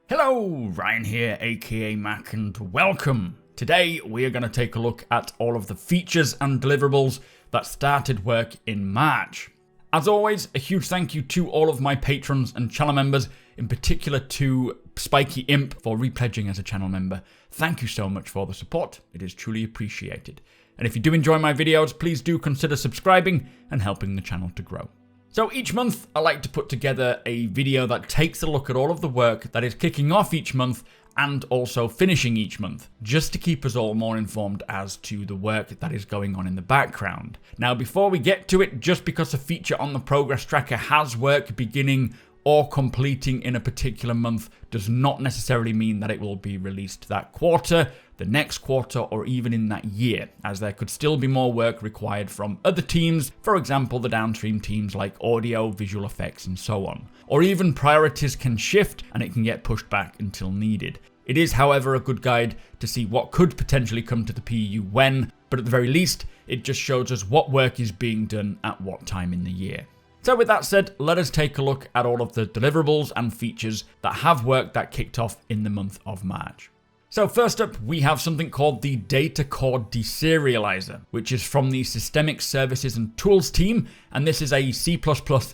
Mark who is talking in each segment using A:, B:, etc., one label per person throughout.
A: Hello, Ryan here, aka Mac, and welcome. Today we are going to take a look at all of the features and deliverables that started work in March. As always, a huge thank you to all of my patrons and channel members, in particular to Spiky Imp for repledging as a channel member. Thank you so much for the support, it is truly appreciated. And if you do enjoy my videos, please do consider subscribing and helping the channel to grow. So each month, I like to put together a video that takes a look at all of the work that is kicking off each month and also finishing each month, just to keep us all more informed as to the work that is going on in the background. Now, before we get to it, just because a feature on the progress tracker has work beginning or completing in a particular month does not necessarily mean that it will be released that quarter, the next quarter, or even in that year, as there could still be more work required from other teams, for example the downstream teams like audio, visual effects, and so on. Or even priorities can shift and it can get pushed back until needed. It is, however, a good guide to see what could potentially come to the PU when, but at the very least, it just shows us what work is being done at what time in the year. So with that said, let us take a look at all of the deliverables and features that have work that kicked off in the month of March. So first up, we have something called the Data Core Deserializer, which is from the Systemic Services and Tools team, and this is a C++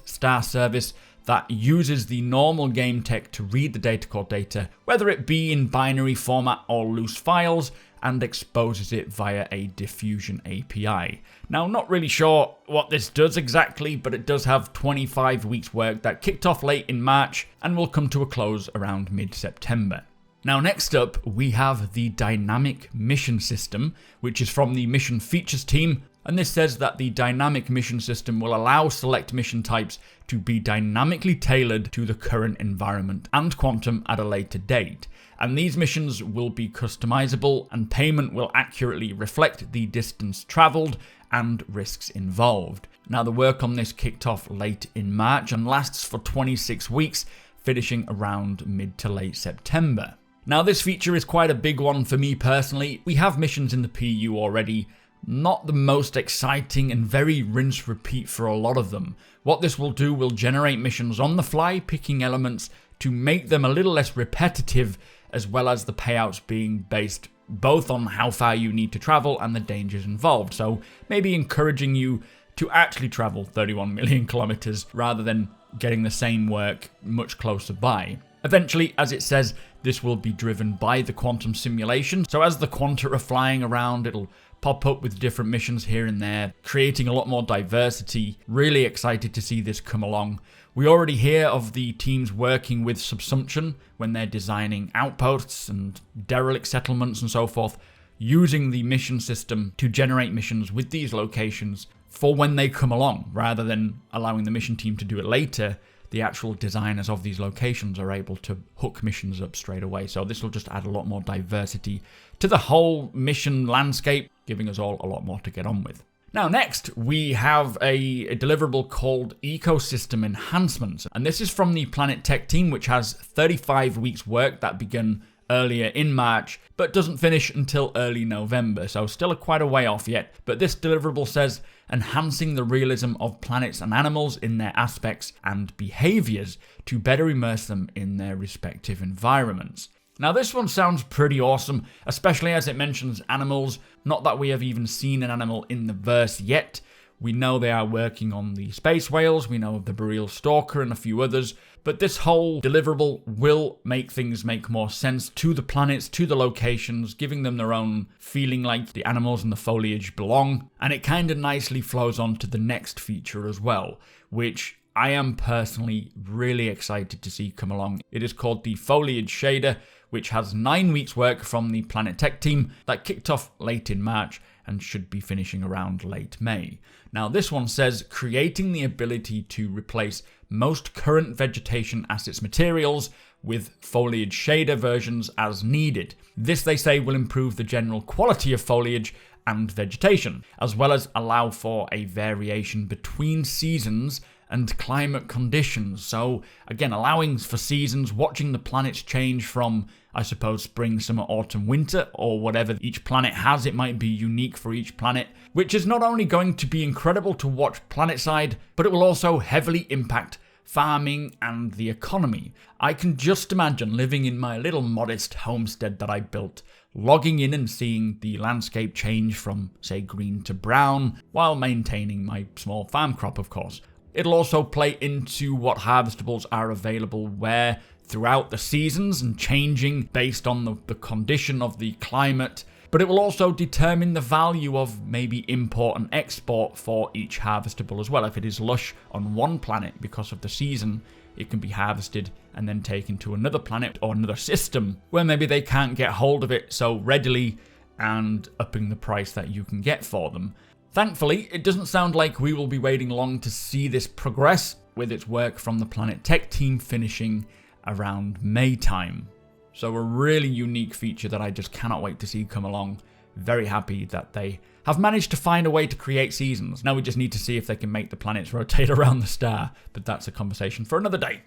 A: star service that uses the normal game tech to read the data core data, whether it be in binary format or loose files, and exposes it via a diffusion API. Now, not really sure what this does exactly, but it does have 25 weeks work that kicked off late in March and will come to a close around mid-September. Now, next up, we have the Dynamic Mission System, which is from the Mission Features team, and this says that the Dynamic Mission System will allow select mission types to be dynamically tailored to the current environment and quantum at a later date. And these missions will be customizable and payment will accurately reflect the distance traveled and risks involved. Now, the work on this kicked off late in March and lasts for 26 weeks, finishing around mid to late September. Now, this feature is quite a big one for me personally. We have missions in the PU already, not the most exciting and very rinse repeat for a lot of them. What this will do will generate missions on the fly, picking elements to make them a little less repetitive, as well as the payouts being based both on how far you need to travel and the dangers involved. So maybe encouraging you to actually travel 31 million kilometers rather than getting the same work much closer by. Eventually, as it says, this will be driven by the quantum simulation. So as the quanta are flying around, it'll pop up with different missions here and there, creating a lot more diversity. Really excited to see this come along. We already hear of the teams working with Subsumption when they're designing outposts and derelict settlements and so forth, using the mission system to generate missions with these locations for when they come along, rather than allowing the mission team to do it later. The actual designers of these locations are able to hook missions up straight away. So this will just add a lot more diversity to the whole mission landscape, giving us all a lot more to get on with. Now, next, we have a deliverable called Ecosystem Enhancements. And this is from the Planetech team, which has 35 weeks work that began earlier in March, but doesn't finish until early November, so still quite a way off yet. But this deliverable says, enhancing the realism of planets and animals in their aspects and behaviors to better immerse them in their respective environments. Now, this one sounds pretty awesome, especially as it mentions animals. Not that we have even seen an animal in the verse yet. We know they are working on the space whales, we know of the Boreal Stalker and a few others, but this whole deliverable will make things make more sense to the planets, to the locations, giving them their own feeling like the animals and the foliage belong, and it kind of nicely flows on to the next feature as well, which I am personally really excited to see come along. It is called the Foliage Shader, which has 9 weeks work from the Planetech team that kicked off late in March and should be finishing around late May. Now, this one says, creating the ability to replace most current vegetation assets materials with foliage shader versions as needed. This, they say, will improve the general quality of foliage and vegetation, as well as allow for a variation between seasons and climate conditions. So again, allowing for seasons, watching the planets change from, I suppose, spring, summer, autumn, winter, or whatever each planet has. It might be unique for each planet, which is not only going to be incredible to watch planetside, but it will also heavily impact farming and the economy. I can just imagine living in my little modest homestead that I built, logging in and seeing the landscape change from, say, green to brown, while maintaining my small farm crop, of course. It'll also play into what harvestables are available where throughout the seasons and changing based on the condition of the climate, but it will also determine the value of maybe import and export for each harvestable as well. If it is lush on one planet because of the season, it can be harvested and then taken to another planet or another system where maybe they can't get hold of it so readily, and upping the price that you can get for them. Thankfully, it doesn't sound like we will be waiting long to see this progress, with its work from the Planetech team finishing around May time. So a really unique feature that I just cannot wait to see come along. Very happy that they have managed to find a way to create seasons. Now we just need to see if they can make the planets rotate around the star, but that's a conversation for another day.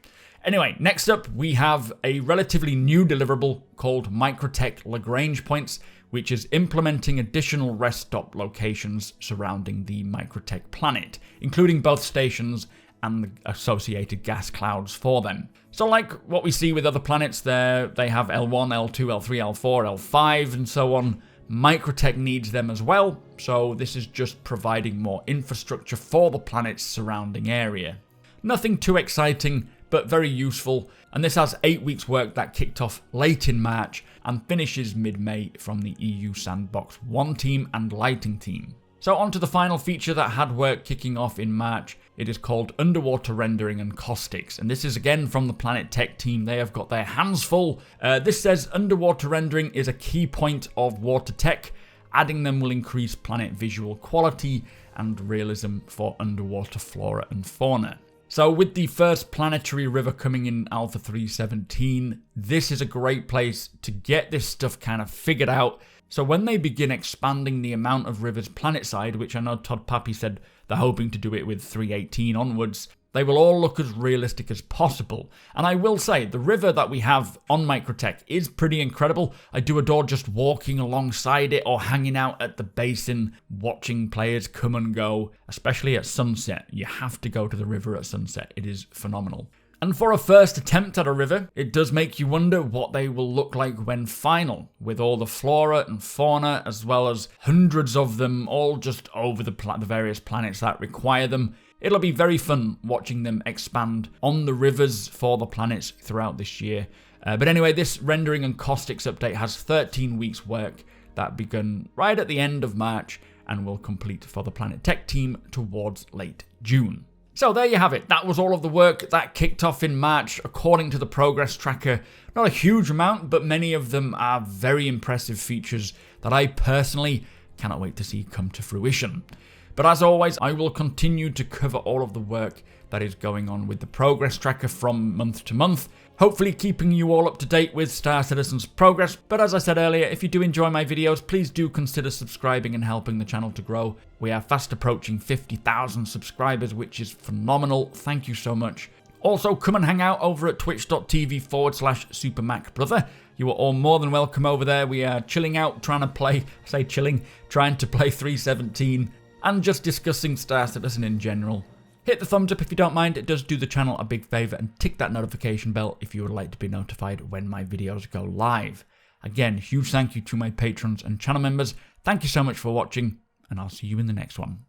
A: Anyway, next up we have a relatively new deliverable called Microtech Lagrange points, which is implementing additional rest stop locations surrounding the Microtech planet, including both stations and the associated gas clouds for them. So like what we see with other planets there, they have L1, L2, L3, L4, L5 and so on. Microtech needs them as well, so this is just providing more infrastructure for the planet's surrounding area. Nothing too exciting, but very useful, and this has 8 weeks work that kicked off late in March and finishes mid-May from the EU Sandbox 1 team and Lighting team. So on to the final feature that had work kicking off in March. It is called Underwater Rendering and Caustics, and this is again from the Planetech team. They have got their hands full. This says underwater rendering is a key point of water tech. Adding them will increase planet visual quality and realism for underwater flora and fauna. So with the first planetary river coming in Alpha 3.17, this is a great place to get this stuff kind of figured out. So when they begin expanding the amount of rivers planetside, which I know TOBII said they're hoping to do it with 3.18 onwards, they will all look as realistic as possible. And I will say, the river that we have on Microtech is pretty incredible. I do adore just walking alongside it or hanging out at the basin, watching players come and go, especially at sunset. You have to go to the river at sunset. It is phenomenal. And for a first attempt at a river, it does make you wonder what they will look like when final, with all the flora and fauna, as well as hundreds of them, all just over the various planets that require them. It'll be very fun watching them expand on the rivers for the planets throughout this year. But anyway, this rendering and caustics update has 13 weeks work that begun right at the end of March and will complete for the Planetech team towards late June. So there you have it. That was all of the work that kicked off in March according to the progress tracker. Not a huge amount, but many of them are very impressive features that I personally cannot wait to see come to fruition. But as always, I will continue to cover all of the work that is going on with the progress tracker from month to month, hopefully keeping you all up to date with Star Citizen's progress. But as I said earlier, if you do enjoy my videos, please do consider subscribing and helping the channel to grow. We are fast approaching 50,000 subscribers, which is phenomenal. Thank you so much. Also, come and hang out over at twitch.tv/supermacbrother. You are all more than welcome over there. We are chilling out, trying to play 3.17 and just discussing Star Citizen in general. Hit the thumbs up if you don't mind, it does do the channel a big favour, and tick that notification bell if you would like to be notified when my videos go live. Again, huge thank you to my patrons and channel members. Thank you so much for watching, and I'll see you in the next one.